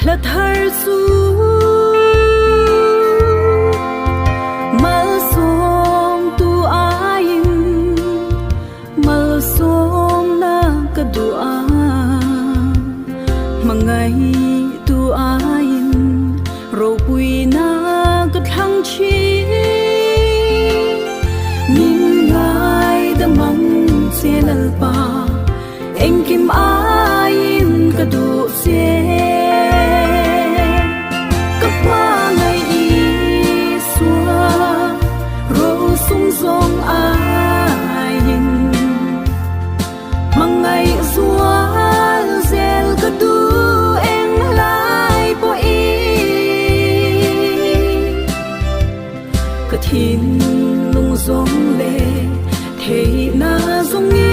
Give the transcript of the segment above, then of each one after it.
là thar su mal som tu ain mal som na kadua mangai tu ain ro pui na kathang chi min ngai da mang chelal pa em kim ain kadu se kapwa ngai i sua ro sung song ain mangai sua zel kadu em lai po i kathin lung song le thế na song i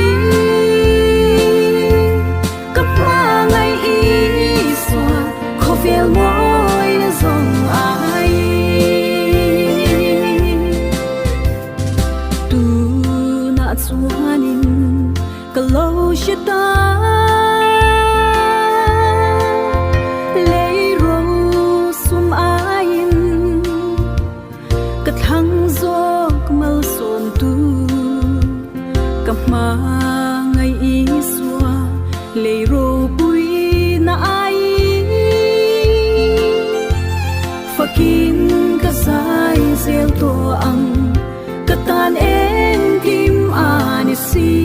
feel more in a song ai tu na chuanin kalo shita lei ro sum ain kathang zo kamal som tu kama ngai i swa lei ro pui na ai Fakin kasai zel to ang katan en kim anisi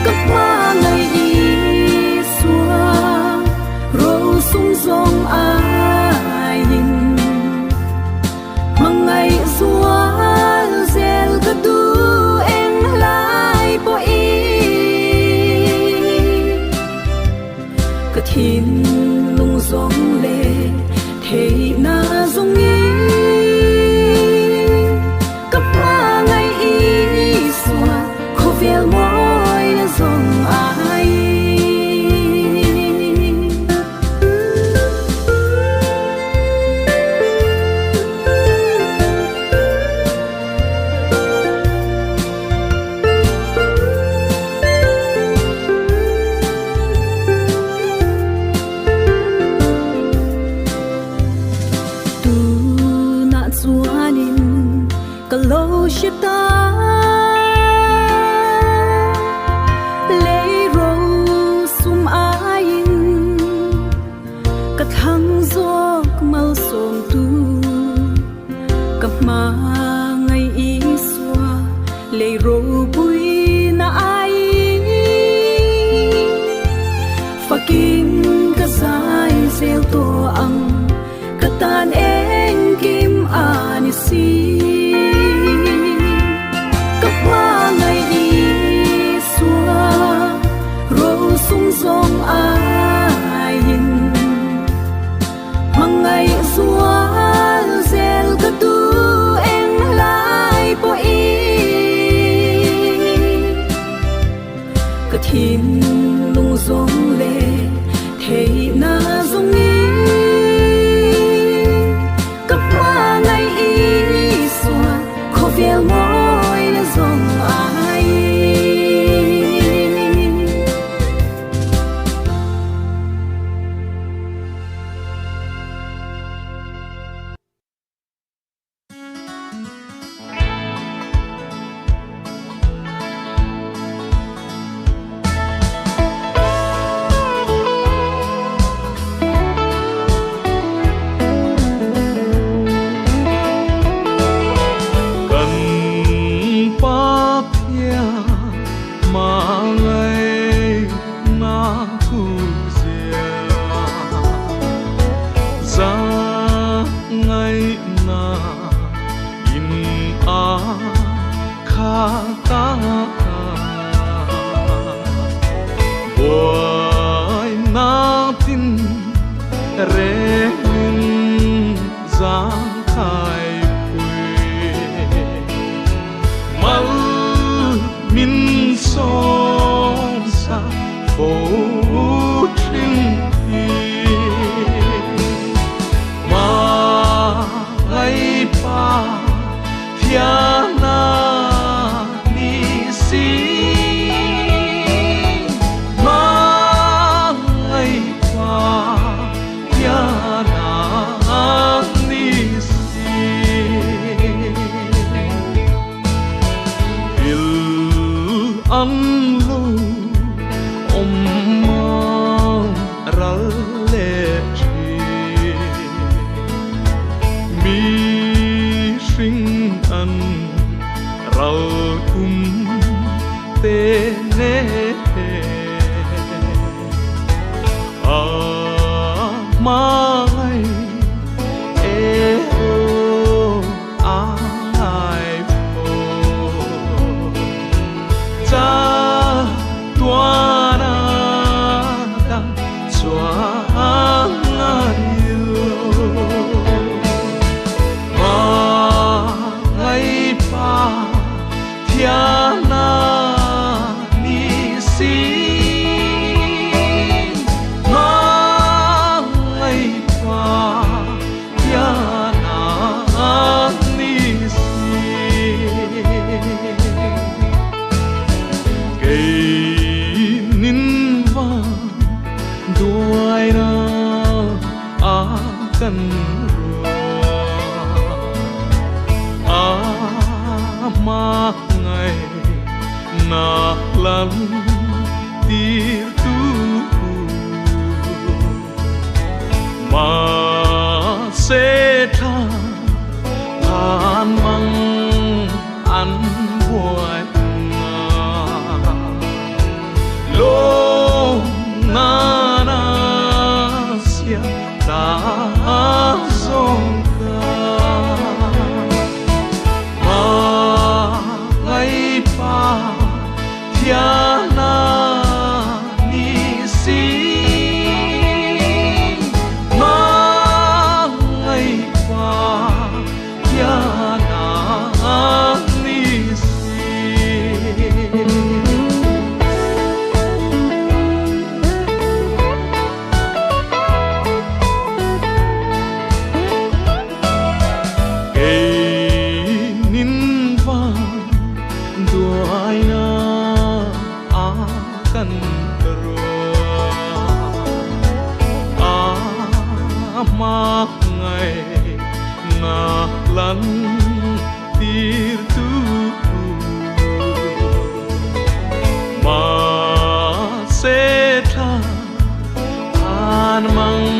kapwa ngai i sua ro sung song ain mangai sua zel kadu en lai po i kathin lung song le thế na dung ý kapwa ngai i sua kho vel moi na zong ai kalo shita lei ro sum ain kathang zo mal som tu kapma ngai i swa lei ro pui na ai fakin kasai zel to ang katan en kim anisi song ain mangai sua zel kadu en lai po i kathin lung song le thế na song i kapwa ngai i sua kho vel moi na song ai đuôi na cần mà ngày na lần tir tu mà sẽ tha an măng ăn buổi lo na na sia ta song Tiana nisi mangai pa Tiana nisi kei nin va duai na kan mà ngày na lần tir tu mà sẽ tha an mang